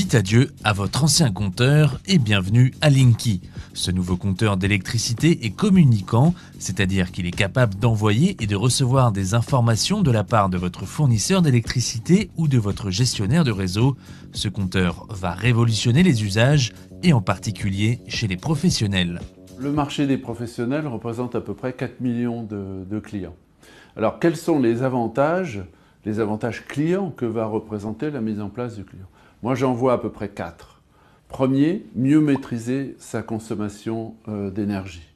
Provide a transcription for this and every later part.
dites adieu à votre ancien compteur et bienvenue à Linky. Ce nouveau compteur d'électricité est communicant, c'est-à-dire qu'il est capable d'envoyer et de recevoir des informations de la part de votre fournisseur d'électricité ou de votre gestionnaire de réseau. Ce compteur va révolutionner les usages et en particulier chez les professionnels. Le marché des professionnels représente à peu près 4 millions de clients. Alors quels sont les avantages clients que va représenter la mise en place du client? Moi j'en vois à peu près 4. Premier, mieux maîtriser sa consommation d'énergie.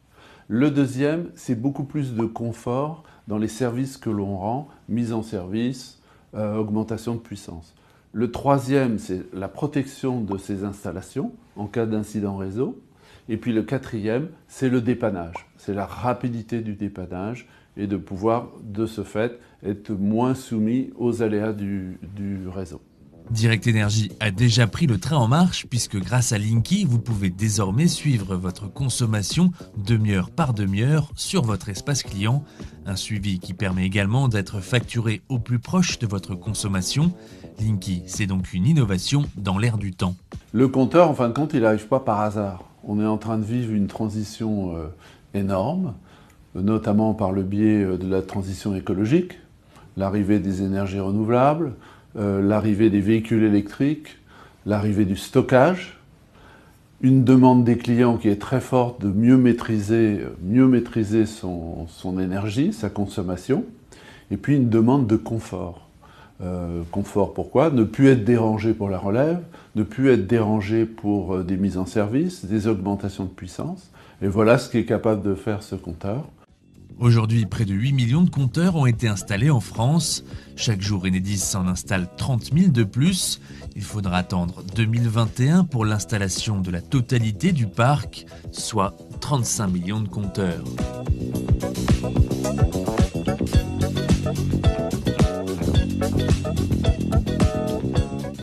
Le deuxième, c'est beaucoup plus de confort dans les services que l'on rend, mise en service, augmentation de puissance. Le troisième, c'est la protection de ces installations en cas d'incident réseau. Et puis le quatrième, c'est le dépannage. C'est la rapidité du dépannage et de pouvoir, de ce fait, être moins soumis aux aléas du réseau. Direct Énergie a déjà pris le train en marche puisque grâce à Linky, vous pouvez désormais suivre votre consommation demi-heure par demi-heure sur votre espace client. Un suivi qui permet également d'être facturé au plus proche de votre consommation. Linky, c'est donc une innovation dans l'air du temps. Le compteur, en fin de compte, il n'arrive pas par hasard. On est en train de vivre une transition énorme, notamment par le biais de la transition écologique, l'arrivée des énergies renouvelables, l'arrivée des véhicules électriques, l'arrivée du stockage, une demande des clients qui est très forte de mieux maîtriser son énergie, sa consommation, et puis une demande de confort. Confort pourquoi? Ne plus être dérangé pour la relève, ne plus être dérangé pour des mises en service, des augmentations de puissance. Et voilà ce qu'est capable de faire ce compteur. Aujourd'hui, près de 8 millions de compteurs ont été installés en France. Chaque jour, Enedis en installe 30 000 de plus. Il faudra attendre 2021 pour l'installation de la totalité du parc, soit 35 millions de compteurs.